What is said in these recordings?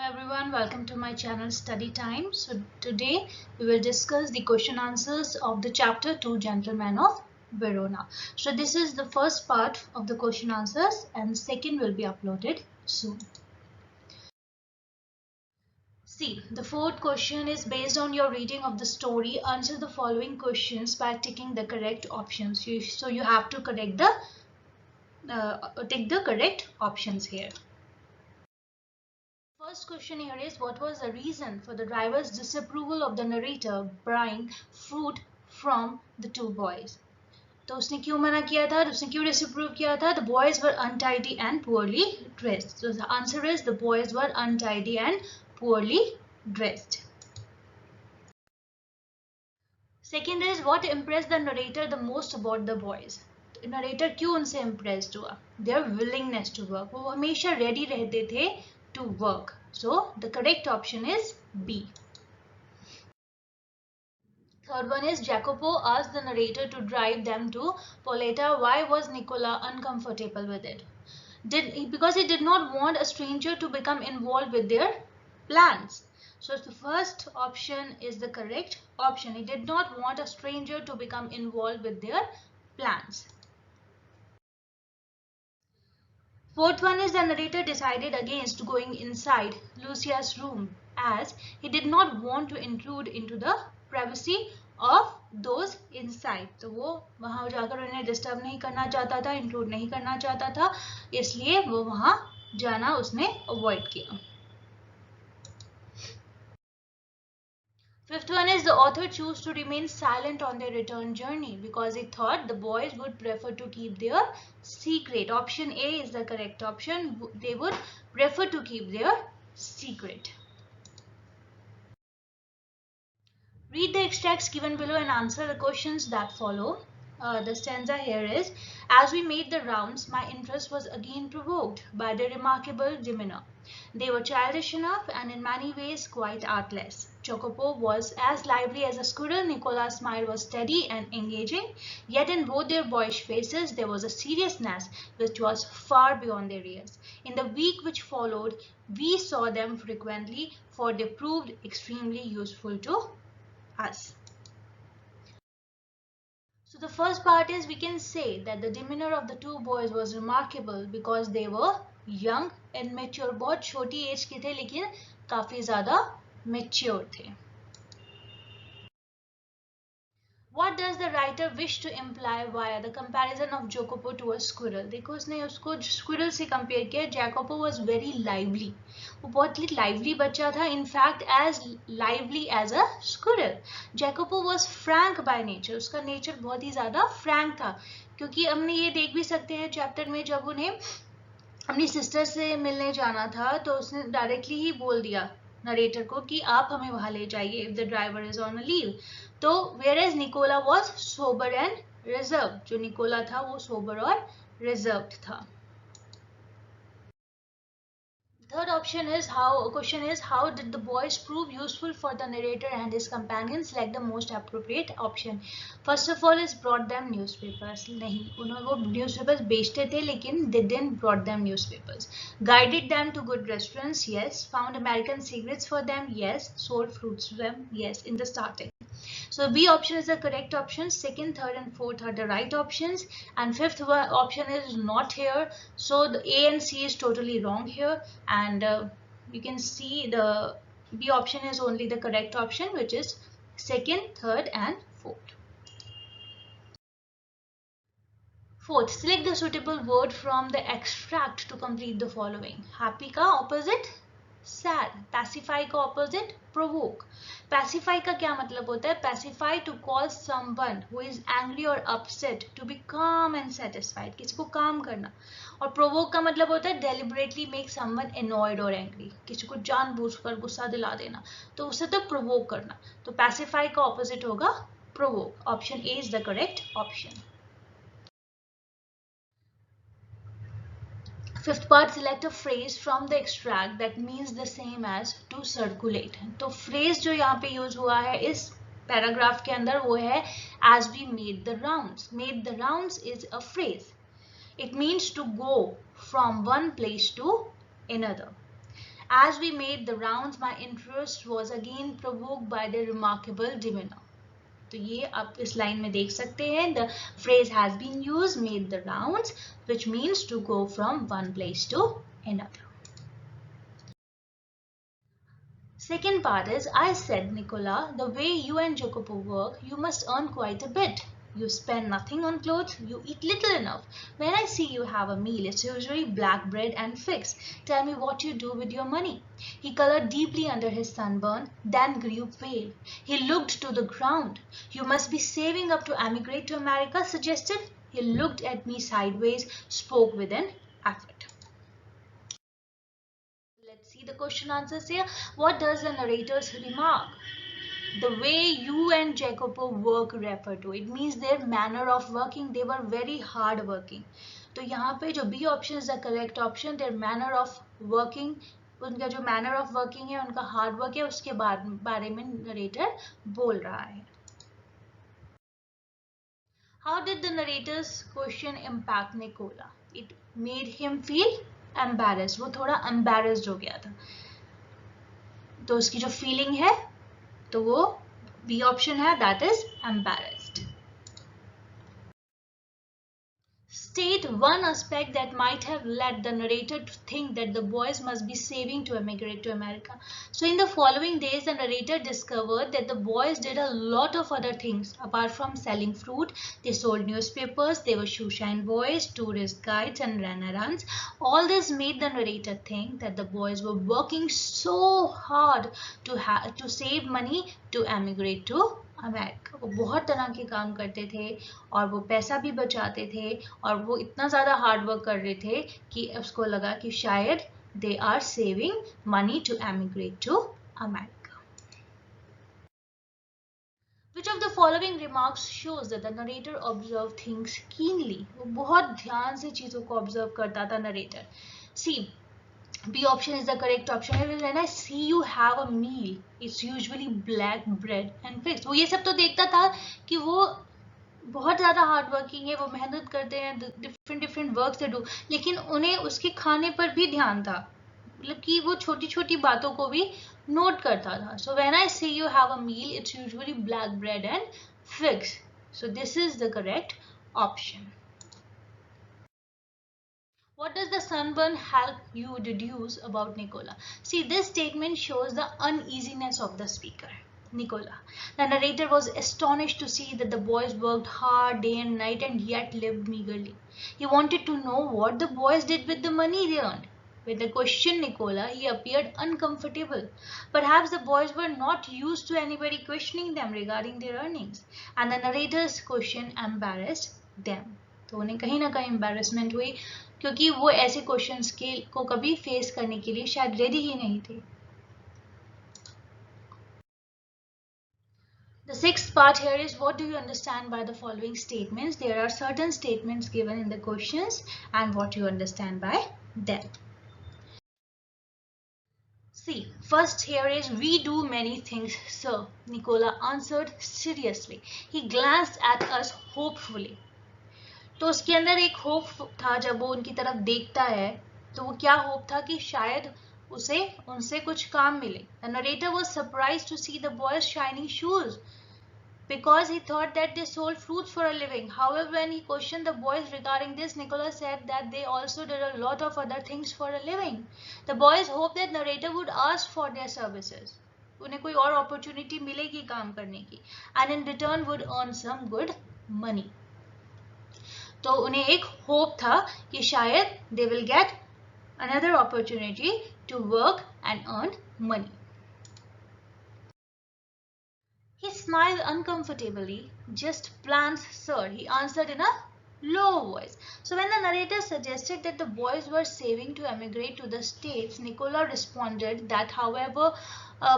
everyone, welcome to my channel Study Time. So today we will discuss the question answers of the chapter 2 Gentlemen of Verona. So this is the first part of the question answers and the second will be uploaded soon. See, the fourth question is based on your reading of the story. Answer the following questions by ticking the correct options. So you have to correct tick the correct options here. First question here is, what was the reason for the driver's disapproval of the narrator buying fruit from the two boys? तो उसने क्यों मना किया था, उसने क्यों disapprove किया था? The boys were untidy and poorly dressed. So the answer is the boys were untidy and poorly dressed. Second is, what impressed the narrator the most about the boys? Narrator क्यों उनसे impressed हुआ? Their willingness to work. वो हमेशा ready रहते थे to work. So the correct option is B. Third one is, Jacopo asked the narrator to drive them to Poleta. Why was Nicola uncomfortable with it? Because he did not want a stranger to become involved with their plans. So the first option is the correct option. He did not want a stranger to become involved with their plans. Fourth one is, the narrator decided against going inside Lucia's room as he did not want to intrude into the privacy of those inside. तो वो वहाँ जाकर उन्हें disturb नहीं करना चाहता था, include नहीं करना चाहता था, इसलिए वो वहाँ जाना उसने अवॉइड किया. Fifth one is, the author chose to remain silent on their return journey because he thought the boys would prefer to keep their secret. Option A is the correct option. They would prefer to keep their secret. Read the extracts given below and answer the questions that follow. The stanza here is, as we made the rounds, my interest was again provoked by their remarkable demeanor. They were childish enough and in many ways quite artless. Jacopo was as lively as a squirrel. Nicola's smile was steady and engaging. Yet in both their boyish faces there was a seriousness which was far beyond their years. In the week which followed, we saw them frequently, for they proved extremely useful to us. So the first part is, we can say that the demeanor of the two boys was remarkable because they were young and mature. बहुत छोटी as के थे लेकिन काफी ज़्यादा mature थे. What does the writer wish to imply via the comparison of Jacopo to a squirrel? देखो उसने उसको squirrel से compare किया. Jacopo was very lively. वो बहुत ही lively बच्चा था. In fact, as lively as a squirrel. Jacopo was frank by nature. उसका nature बहुत ही ज़्यादा frank था. क्योंकि हमने ये देख भी सकते हैं chapter में, जब उन्हें अपनी सिस्टर से मिलने जाना था तो उसने डायरेक्टली ही बोल दिया नरेटर को कि आप हमें वहां ले जाइए if the driver is on a leave. तो whereas Nikola was sober and reserved. जो निकोला था वो sober और reserved था. Third option is, question is, how did the boys prove useful for the narrator and his companions? Select the most appropriate option. First of all is, brought them newspapers. नहीं, उन्होंने वो newspapers बेचते थे लेकिन they didn't brought them newspapers. Guided them to good restaurants, yes. Found American cigarettes for them, yes. Sold fruits to them, yes, in the starting. So B option is the correct option. Second, third and fourth are the right options, and fifth option is not here. So the A and C is totally wrong here, and you can see the B option is only the correct option, which is second, third and fourth. Fourth, select the suitable word from the extract to complete the following. Happy का opposite sad. Pacify का opposite provoke. Pacify का क्या मतलब होता है? Pacify to cause someone who is angry or upset to be calm and satisfied. किसी को calm करना. और provoke का मतलब होता है deliberately make someone annoyed or angry. किसी को जानबूझकर गुस्सा दिला देना. तो उसे तो provoke करना. तो pacify का opposite होगा provoke. Option A is the correct option. Fifth part, select a phrase from the extract that means the same as to circulate. तो phrase जो यहाँ पे use हुआ है इस paragraph के अंदर वो है as we made the rounds. Made the rounds is a phrase. It means to go from one place to another. As we made the rounds, my interest was again provoked by the remarkable demeanor. तो ये आप इस line में देख सकते हैं, the phrase has been used, made the rounds, which means to go from one place to another. Second part is, I said, Nicola, the way you and Jacopo work, you must earn quite a bit. You spend nothing on clothes, you eat little enough. When I see you have a meal, it's usually black bread and figs. Tell me what you do with your money. He colored deeply under his sunburn, then grew pale. He looked to the ground. You must be saving up to emigrate to America, suggested. He looked at me sideways, spoke with an effort. Let's see the question answers here. What does the narrator's remark, the way you and Jacopo work, refer to? It means their manner of working. They were very hard working. तो यहाँ पे जो B option is the correct option. Their manner of working, उनका जो manner of working है, उनका hard work है, उसके बारे में narrator बोल रहा है. How did the narrator's question impact Nicola? It made him feel embarrassed. वो थोड़ा embarrassed हो गया था. तो उसकी जो feeling है, तो वो B option है, that is embarrassed. State one aspect that might have led the narrator to think that the boys must be saving to emigrate to America. So in the following days, the narrator discovered that the boys did a lot of other things. Apart from selling fruit, they sold newspapers, they were shoeshine boys, tourist guides, and ran errands. All this made the narrator think that the boys were working so hard to save money to emigrate to America. वो बहुत तरह के काम करते थे और वो पैसा भी बचाते थे और वो इतना ज़्यादा हार्ड वर्क कर रहे थे कि उसको लगा कि शायद they are saving money to emigrate to America. Which of the following remarks shows that the narrator observed things keenly? वो बहुत ध्यान से चीज़ों को ऑब्जर्व करता था narrator. See, B option is the correct option. When I see you have a meal, it's usually black bread and figs. वो ये सब तो देखता था कि वो बहुत ज़्यादा हार्ड वर्किंग है, वो मेहनत करते हैं, डिफरेंट वर्क से डू, लेकिन उन्हें उसके खाने पर भी ध्यान था, मतलब कि वो छोटी छोटी बातों को भी नोट करता था. So when I see you have a meal, it's usually black bread and figs. So this is the correct option. What does the sunburn help you deduce about Nicola? See, this statement shows the uneasiness of the speaker, Nicola. The narrator was astonished to see that the boys worked hard day and night and yet lived meagerly. He wanted to know what the boys did with the money they earned. With the question Nicola, he appeared uncomfortable. Perhaps the boys were not used to anybody questioning them regarding their earnings, and the narrator's question embarrassed them. तो उन्हें कहीं ना कहीं embarrassment हुई क्योंकि वो ऐसे questions को कभी फेस करने के लिए शायद रेडी ही नहीं थे. The sixth part here is, what do you understand by the following statements? There are certain statements given in the questions and what you understand by them. See, first here is, we do many things, sir. Nicola answered seriously. He glanced at us hopefully. तो उसके अंदर एक hope था, जब वो उनकी तरफ देखता है तो वो क्या होप था कि शायद उसे उनसे कुछ काम मिले. The narrator was surprised to see the boys' shiny shoes because he thought that they sold fruits for a living. However, when he questioned the boys regarding this, Nicola said that they also did a lot of other things for a living. The boys hoped that narrator would ask for their services. उन्हें कोई और opportunity मिलेगी काम करने की, and in return would earn some good money. तो उन्हें एक होप था कि शायद they will get another opportunity to work and earn money. He smiled uncomfortably. Just plans, sir, he answered in a low voice. So when the narrator suggested that the boys were saving to emigrate to the States, Nicola responded that however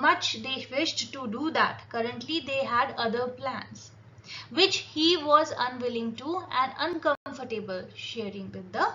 much they wished to do that, currently they had other plans, which he was unwilling to and uncomfortable sharing with the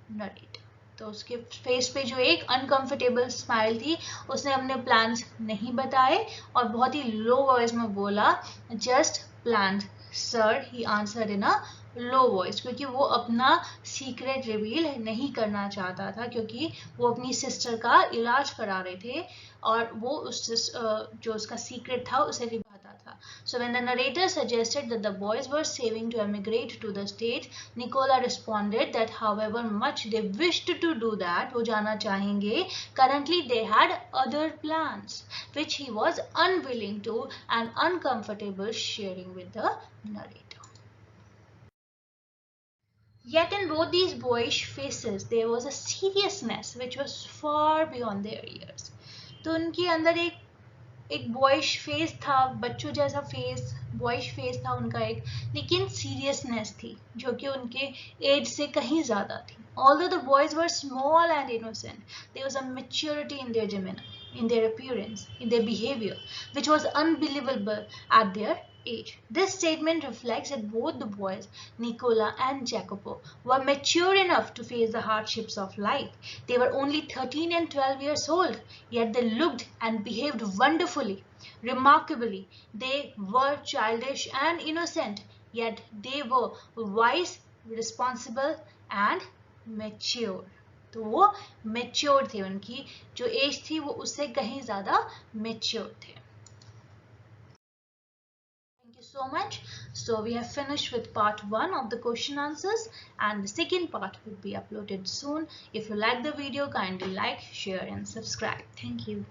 narrator. तो उसके face पे जो एक uncomfortable smile थी, उसने अपने plans नहीं बताए और बहुत ही लो वॉइस में बोला, just plan sir, he answered in a low voice, क्योंकि वो अपना सीक्रेट रिवील नहीं करना चाहता था, क्योंकि वो अपनी सिस्टर का इलाज करा रहे थे और वो उस जो उसका सीक्रेट था उसे निभाता था. So when the narrator suggested that the boys were saving to emigrate to the States, Nicola responded that however much they wished to do that, वो जाना चाहेंगे, currently they had other plans which he was unwilling to and uncomfortable sharing with the narrator. Yet in both these boyish faces there was a seriousness which was far beyond their years. तो उनके अंदर एक boyish face था, बच्चों जैसा face, boyish face था उनका एक, लेकिन सीरियसनेस थी जो कि उनके एज से कहीं ज़्यादा थी. Although the boys were small and innocent, there was a maturity in their demeanor, in their appearance, in their behavior, which was unbelievable at their age. This statement reflects that both the boys, Nicola and Jacopo, were mature enough to face the hardships of life. They were only 13 and 12 years old, yet they looked and behaved wonderfully, remarkably. They were childish and innocent, yet they were wise, responsible and mature. तो वो mature थे, उनकी जो as थी वो उससे कहीं ज्यादा मेच्योर थे. Thank you so much. So we have finished with part 1 of the question answers, and the second part will be uploaded soon. If you like the video, kindly like, share and subscribe. Thank you.